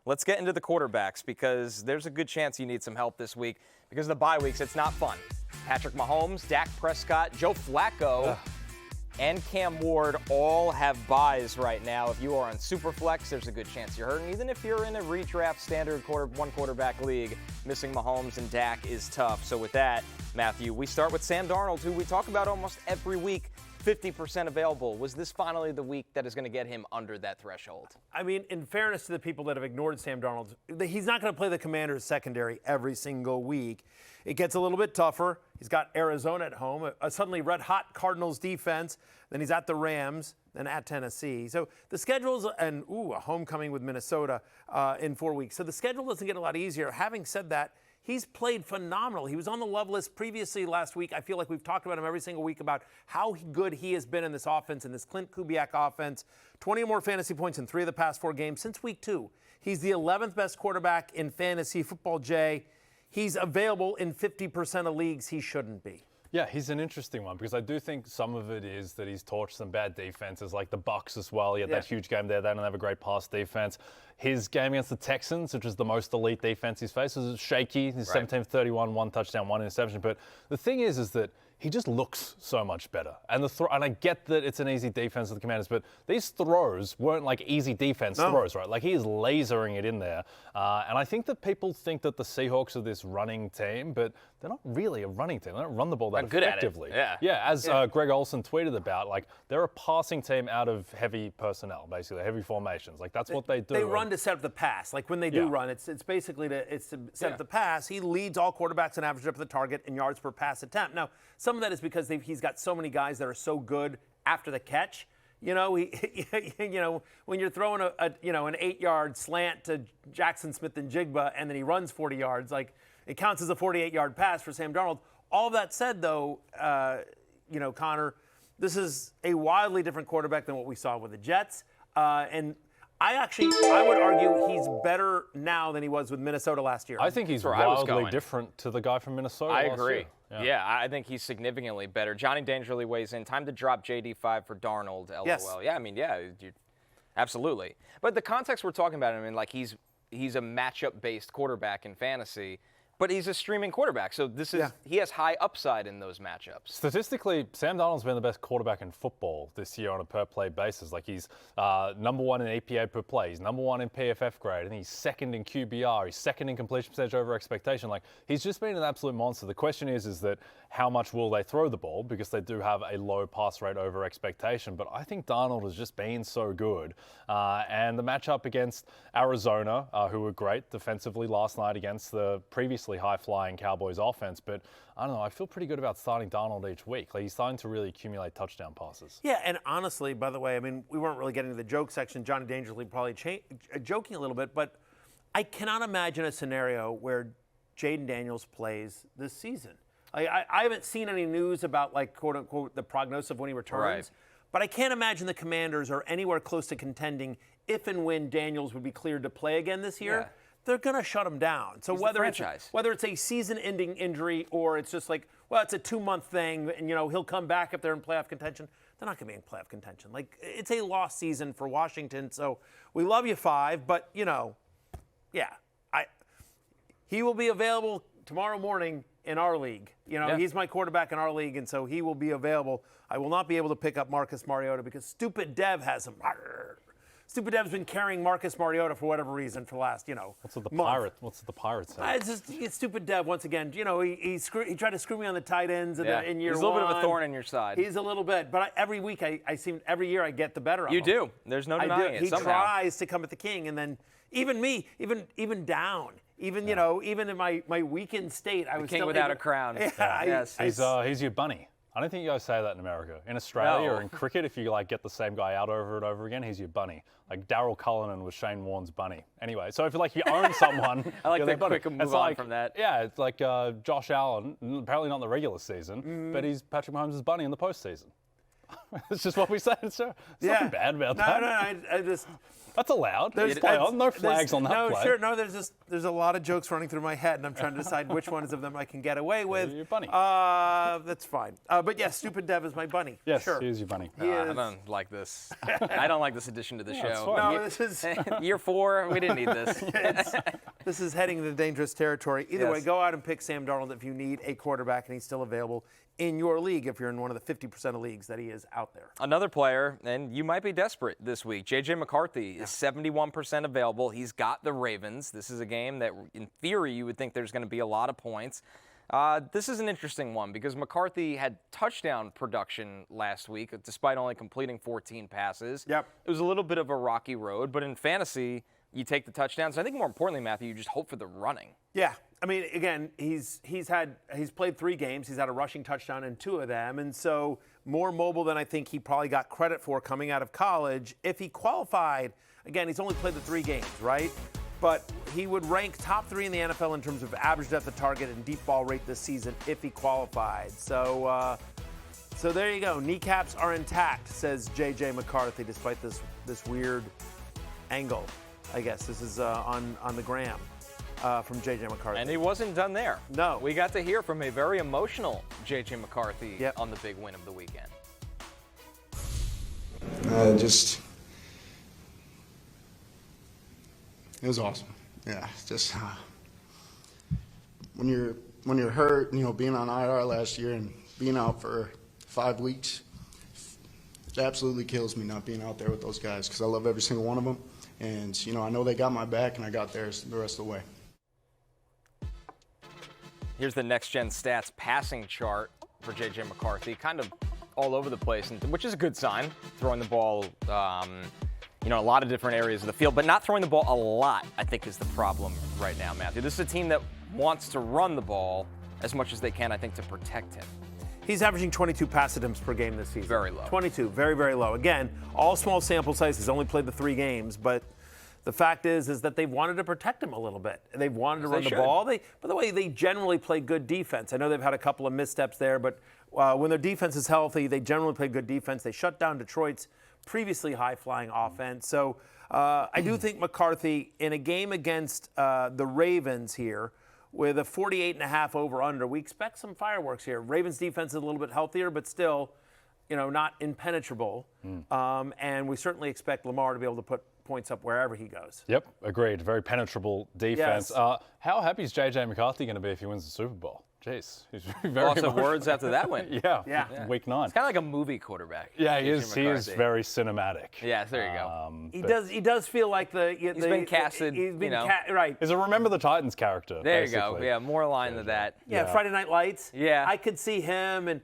Let's get into the quarterbacks because there's a good chance you need some help this week because of the bye weeks. It's not fun. Patrick Mahomes, Dak Prescott, Joe Flacco, and Cam Ward all have buys right now. If you are on Superflex, there's a good chance you're hurting. Even if you're in a redraft standard one quarterback league, missing Mahomes and Dak is tough. So with that, Matthew, we start with Sam Darnold, who we talk about almost every week. 50% available. Was this finally the week that is going to get him under that threshold? I mean, in fairness to the people that have ignored Sam Darnold, he's not going to play the Commanders secondary every single week. It gets a little bit tougher. He's got Arizona at home, a suddenly red-hot Cardinals defense. Then he's at the Rams, then at Tennessee. So the schedule's, and a homecoming with Minnesota in 4 weeks. So the schedule doesn't get a lot easier. Having said that, he's played phenomenal. He was on the love list previously last week. I feel like we've talked about him every single week about how good he has been in this offense, in this Clint Kubiak offense. 20 or more fantasy points in 3 of the past 4 games since week 2. He's the 11th best quarterback in fantasy football, Jay. He's available in 50% of leagues he shouldn't be. Yeah, he's an interesting one because I do think some of it is that he's torched some bad defenses like the Bucs as well. He had that huge game there. They don't have a great pass defense. His game against the Texans, which was the most elite defense he's faced, was shaky. He's 17-31, 1 touchdown, 1 interception. But the thing is that he just looks so much better. And and I get that it's an easy defense of the Commanders, but these throws weren't like easy defense throws, right? Like he is lasering it in there. And I think that people think that the Seahawks are this running team, but they're not really a running team. They don't run the ball that effectively. As Greg Olsen tweeted about, like they're a passing team out of heavy personnel, basically heavy formations. Like that's what they do. They run to set up the pass. Like when they do run, it's basically to set up the pass. He leads all quarterbacks in average up the target and yards per pass attempt. Now, some of that is because he's got so many guys that are so good after the catch. You know, when you're throwing an 8-yard slant to Jackson Smith and Jigba, and then he runs 40 yards, like it counts as a 48-yard pass for Sam Darnold. All that said, though, Connor, this is a wildly different quarterback than what we saw with the Jets, and I would argue he's better now than he was with Minnesota last year. I think he's wildly different to the guy from Minnesota I last agree. year. Yeah, I think he's significantly better. Johnny Dangerly weighs in. Time to drop JD5 for Darnold, LOL. Yes. Yeah, absolutely. But the context we're talking about, he's a matchup-based quarterback in fantasy, but he's a streaming quarterback. So he has high upside in those matchups. Statistically, Sam Darnold's been the best quarterback in football this year on a per-play basis. Like he's number 1 in EPA per play. He's number 1 in PFF grade. And he's second in QBR. He's second in completion percentage over expectation. Like he's just been an absolute monster. The question is that how much will they throw the ball? Because they do have a low pass rate over expectation. But I think Darnold has just been so good. And the matchup against Arizona, who were great defensively last night against the previously high-flying Cowboys offense, but I don't know, I feel pretty good about starting Darnold each week. Like he's starting to really accumulate touchdown passes. Yeah, and honestly, by the way, we weren't really getting to the joke section. Johnny Dangerously probably joking a little bit, but I cannot imagine a scenario where Jaden Daniels plays this season. I haven't seen any news about, like, quote-unquote, the prognosis of when he returns. Right. But I can't imagine the Commanders are anywhere close to contending if and when Daniels would be cleared to play again this year. Yeah. They're going to shut him down. So whether it's a season-ending injury or it's just like, well, it's a 2-month thing and, he'll come back if they're in playoff contention, they're not going to be in playoff contention. Like, it's a lost season for Washington. So we love you, 5, but, he will be available tomorrow morning in our league. He's my quarterback in our league, and so he will be available. I will not be able to pick up Marcus Mariota because stupid Dev has him. Stupid Dev's been carrying Marcus Mariota for whatever reason for the last, What's with the Pirates say? It's stupid Dev once again. He tried to screw me on the tight ends in year 1. He's a little bit of a thorn in your side. He's a little bit, but every week every year I get the better of him. You do. There's no denying it. He tries to come at the king, and then even me, even down. Even in my weakened state, I was king still without a crown. Yeah, he's your bunny. I don't think you guys say that in America. In Australia or in cricket, if you get the same guy out over and over again, he's your bunny. Like Darryl Cullinan was Shane Warne's bunny. Anyway, so if you own someone, I like that quick move on from that. Yeah, it's like Josh Allen, apparently not in the regular season, but he's Patrick Mahomes' bunny in the postseason. It's just what we say. There's nothing bad about that. No, I just. That's allowed. There's no flags on that play. No, sure. No, there's a lot of jokes running through my head, and I'm trying to decide which ones of them I can get away with. Your bunny. That's fine. But yeah, Stupid Dev is my bunny. Yes, sure. he is your bunny. I don't like this. I don't like this addition to the show. No, this is Year 4. We didn't need this. this is heading into dangerous territory. Either way, go out and pick Sam Darnold if you need a quarterback, and he's still available in your league if you're in one of the 50% of leagues that he is out there. Another player, and you might be desperate this week. J.J. McCarthy is 71% available. He's got the Ravens. This is a game that, in theory, you would think there's going to be a lot of points. This is an interesting one because McCarthy had touchdown production last week, despite only completing 14 passes. Yep. It was a little bit of a rocky road, but in fantasy, you take the touchdowns. I think more importantly, Matthew, you just hope for the running. Yeah. I mean, again, he's played 3 games. He's had a rushing touchdown in 2 of them, and so more mobile than I think he probably got credit for coming out of college. If he qualified, again, he's only played the 3 games, right? But he would rank top 3 in the NFL in terms of average depth of target and deep ball rate this season if he qualified. So there you go. Kneecaps are intact, says J.J. McCarthy, despite this weird angle. I guess this is on the gram. From J.J. McCarthy. And he wasn't done there. No. We got to hear from a very emotional J.J. McCarthy on the big win of the weekend. It was awesome. Yeah, just when you're hurt, being on IR last year and being out for 5 weeks, it absolutely kills me not being out there with those guys because I love every single one of them. And, I know they got my back, and I got theirs the rest of the way. Here's the next-gen stats passing chart for J.J. McCarthy, kind of all over the place, which is a good sign, throwing the ball, a lot of different areas of the field, but not throwing the ball a lot, I think, is the problem right now, Matthew. This is a team that wants to run the ball as much as they can, I think, to protect him. He's averaging 22 pass attempts per game this season. Very low. 22, very, very low. Again, all small sample size. He's only played the 3 games, but the fact is that they've wanted to protect him a little bit. They've wanted to run the ball. By the way, they generally play good defense. I know they've had a couple of missteps there, but when their defense is healthy, they generally play good defense. They shut down Detroit's previously high-flying offense. So I do think McCarthy, in a game against the Ravens here, with a 48.5 over-under, we expect some fireworks here. Ravens defense is a little bit healthier, but still, not impenetrable. And we certainly expect Lamar to be able to put points up wherever he goes. Yep, agreed. Very penetrable defense. Yes. How happy is J.J. McCarthy going to be if he wins the Super Bowl? Jeez, he's very Lots of words after that win. Yeah. Week 9. It's kind of like a movie quarterback. Yeah, he is. He is very cinematic. Yeah, there you go. He does feel like he's been casted. He's been right. He's a Remember the Titans character. There basically. you go. Yeah, more line than that. Yeah, Friday Night Lights. Yeah, I could see him in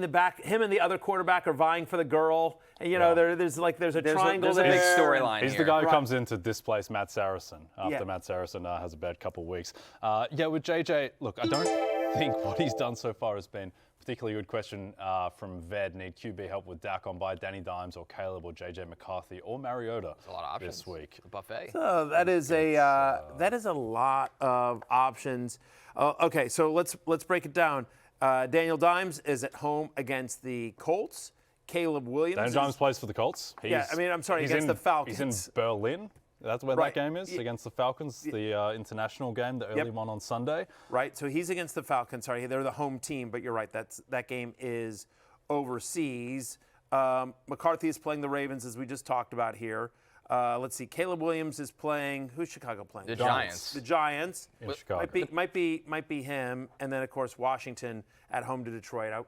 the back. Him and the other quarterback are vying for the girl. And there's a triangle. There's a big storyline. He's the guy who comes in to displace Matt Saracen after Matt Saracen has a bad couple of weeks. With JJ, look, I don't think what he's done so far has been particularly good. Question from Ved. Need QB help with Dak on by Danny Dimes or Caleb or JJ McCarthy or Mariota? There's a lot of options this week. The buffet. So that is a lot of options. Okay, so let's break it down. Daniel Dimes is at home against the Colts. Caleb Williams. Daniel Dimes plays for the Colts. Against the Falcons. He's in Berlin. That's where that game is, against the Falcons, the international game, the early one on Sunday. Right, so he's against the Falcons. Sorry, they're the home team, but you're right, that game is overseas. McCarthy is playing the Ravens, as we just talked about here. Let's see, Caleb Williams is playing, who's Chicago playing? The Giants. The Giants. In Chicago. Might be him, and then, of course, Washington at home to Detroit.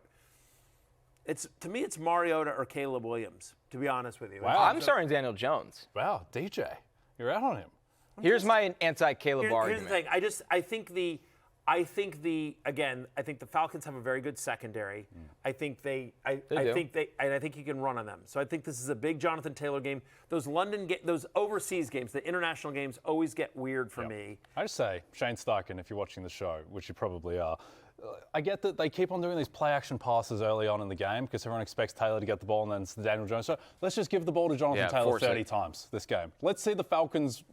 To me, it's Mariota or Caleb Williams, to be honest with you. Wow. I'm starting Daniel Jones. Wow, DJ. You're out on him. Here's my anti-Caleb argument. Here's the thing. I think the Falcons have a very good secondary. I think you can run on them. So I think this is a big Jonathan Taylor game. Those those overseas games, the international games, always get weird for me. I just say, Shane Steichen, if you're watching the show, which you probably are, I get that they keep on doing these play-action passes early on in the game because everyone expects Taylor to get the ball and then it's the Daniel Jones show. Let's just give the ball to Jonathan Taylor 30 times this game. Let's see the Falcons'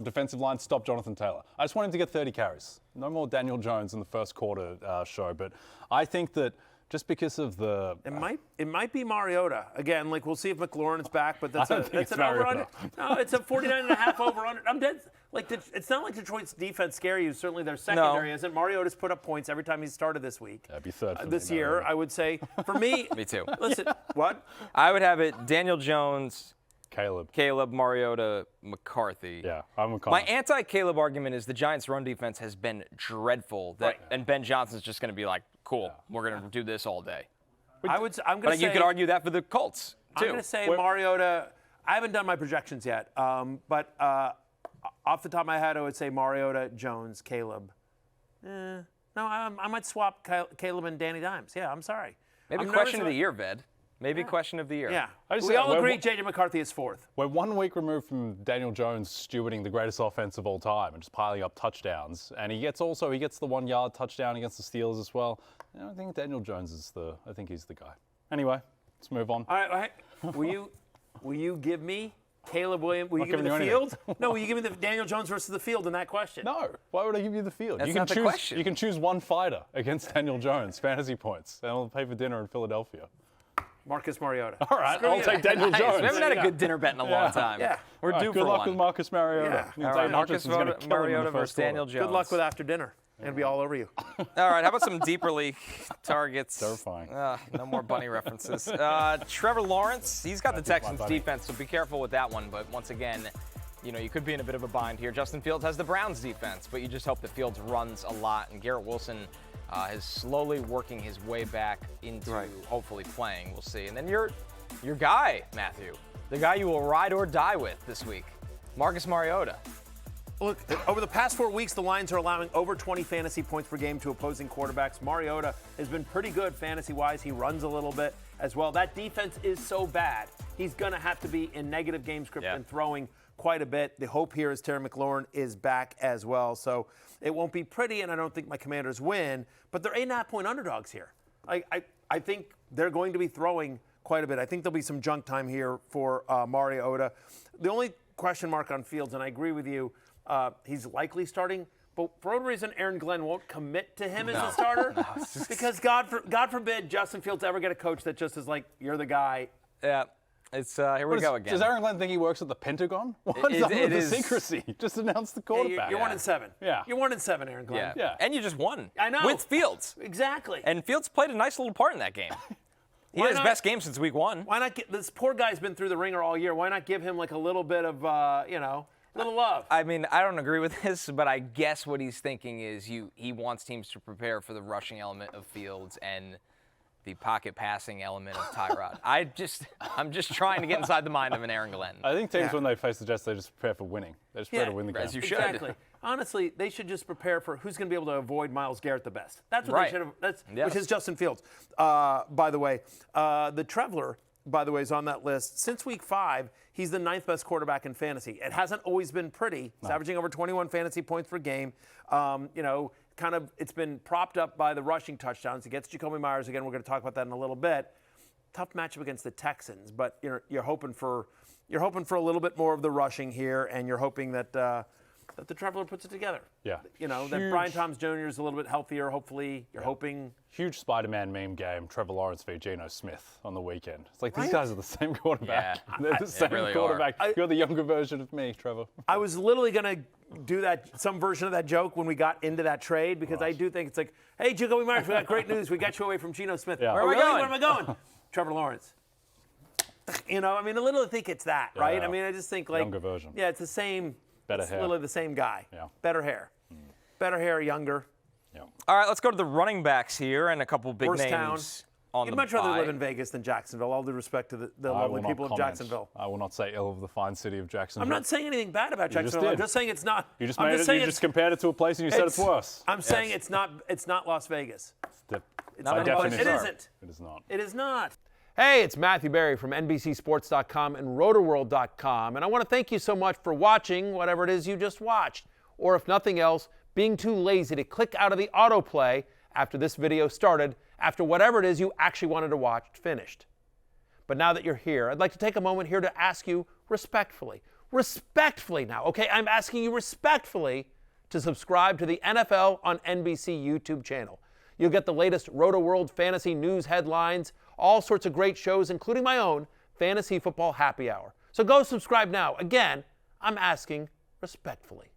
defensive line stop Jonathan Taylor. I just want him to get 30 carries. No more Daniel Jones in the first quarter show. But I think that just because of the. It might be Mariota again. Like we'll see if McLaurin's back, but that's I don't think it's it's an over Mariota. under. No, it's a 49.5 over under. I'm dead. Like it's not like Detroit's defense scare you. Certainly their secondary isn't. Mariota's put up points every time he's started this week. That'd be third for this me, year. Mariota. I would say for me. Me too. Listen, what? I would have it Daniel Jones, Caleb, Mariota, McCarthy. Yeah, I'm a My anti-Caleb argument is the Giants' run defense has been dreadful. And Ben Johnson's just going to be like, cool, we're going to do this all day. I'm going to But say you could argue that for the Colts, too. I'm going to say Mariota. I haven't done my projections yet, but off the top of my head, I would say Mariota, Jones, Caleb. No, I might swap Caleb and Danny Dimes. Yeah, I'm sorry. Maybe question of the year, Ved. Maybe question of the year. Yeah. just We say, all we're- agree J.J. McCarthy is fourth. We're 1 week removed from Daniel Jones stewarding the greatest offense of all time and just piling up touchdowns. And he gets the 1-yard touchdown against the Steelers as well. I think Daniel Jones is he's the guy. Anyway, let's move on. All right. Will you give me Caleb Williams? Will you Not give me the giving you field? No, will you give me the Daniel Jones versus the field in that question? No, why would I give you the field? That's you can not the choose. question. You can choose one fighter against Daniel Jones, fantasy points, and I'll pay for dinner in Philadelphia. Marcus Mariota. All right, I'll take Daniel Nice. Jones. We haven't had a good dinner bet in a long time. Yeah. We're All right, due good for luck one. with Marcus Mariota. Yeah. All right, Marcus Mariota versus Daniel Jones. Good luck with after dinner. And be all over you. All right, how about some deeper league targets? Terrifying. No more bunny references. Trevor Lawrence, he's got the Texans defense, so be careful with that one. But once again, you could be in a bit of a bind here. Justin Fields has the Browns defense, but you just hope that Fields runs a lot. And Garrett Wilson is slowly working his way back into hopefully playing. We'll see. And then your guy, Matthew, the guy you will ride or die with this week, Marcus Mariota. Look, over the past 4 weeks, the Lions are allowing over 20 fantasy points per game to opposing quarterbacks. Mariota has been pretty good fantasy-wise. He runs a little bit as well. That defense is so bad. He's going to have to be in negative game script and throwing quite a bit. The hope here is Terry McLaurin is back as well. So it won't be pretty, and I don't think my Commanders win. But they're 8.5-point underdogs here. I think they're going to be throwing quite a bit. I think there'll be some junk time here for Mariota. The only question mark on Fields, and I agree with you, he's likely starting, but for whatever reason, Aaron Glenn won't commit to him as a starter because God forbid Justin Fields ever get a coach that just is like, you're the guy. Yeah, it's here we go again. Does Aaron Glenn think he works at the Pentagon? What's up with the secrecy? Just announce the quarterback. You're 1-7. Yeah. You're 1-7, Aaron Glenn. Yeah. And you just won. I know. With Fields. Exactly. And Fields played a nice little part in that game. He had his best game since week 1. Why not this poor guy's been through the ringer all year. Why not give him like a little bit of, little love? I mean, I don't agree with this, but I guess what he's thinking is he wants teams to prepare for the rushing element of Fields and the pocket passing element of Tyrod. I'm just trying to get inside the mind of an Aaron Glenn. I think teams, when they face the Jets, they just prepare for winning. They just prepare to win the game. As you should. Exactly. Honestly, they should just prepare for who's going to be able to avoid Myles Garrett the best. That's what they should have. Which is Justin Fields. By the way, the Traveler, by the way, is on that list. Since week 5, he's the 9th best quarterback in fantasy. It hasn't always been pretty. He's averaging over 21 fantasy points per game. It's been propped up by the rushing touchdowns. He gets Jacoby Myers again. We're going to talk about that in a little bit. Tough matchup against the Texans, but you're hoping for a little bit more of the rushing here, and you're hoping that the Traveler puts it together. Yeah. That Brian Thomas Jr. is a little bit healthier. Hopefully, you're hoping. Huge Spider-Man meme game, Trevor Lawrence v. Geno Smith on the weekend. It's like, these guys are the same quarterback. Yeah. They're the same really quarterback. You're the younger version of me, Trevor. I was literally going to do some version of that joke when we got into that trade because I do think it's like, hey, Jacoby Myers, we got great news. We got you away from Geno Smith. Yeah. Where am I really? going? Where am I going? Trevor Lawrence. I literally think it's that, right? Yeah. I mean, I just think like. Younger version. Yeah, it's the same. Better it's hair. literally the same guy. Yeah. Better hair. Better hair, younger. Yeah. All right, let's go to the running backs here and a couple big Worst names town. on You'd the much rather bye. live in Vegas than Jacksonville. All due respect to the I lovely will not people of comment. Jacksonville. I will not say ill of the fine city of Jacksonville. I'm not saying anything bad about You just Jacksonville. I'm did. just saying it's not. You just I'm made just it. saying You just compared it to a place and you said it's worse. I'm saying it's not Las Vegas. Not It anymore. isn't. It is not. It is not. Hey, it's Matthew Berry from NBCSports.com and RotorWorld.com, and I want to thank you so much for watching whatever it is you just watched, or if nothing else, being too lazy to click out of the autoplay after this video started, after whatever it is you actually wanted to watch finished. But now that you're here, I'd like to take a moment here to ask you respectfully now, okay? I'm asking you respectfully to subscribe to the NFL on NBC YouTube channel. You'll get the latest Roto-World fantasy news headlines, all sorts of great shows, including my own Fantasy Football Happy Hour. So go subscribe now. Again, I'm asking respectfully.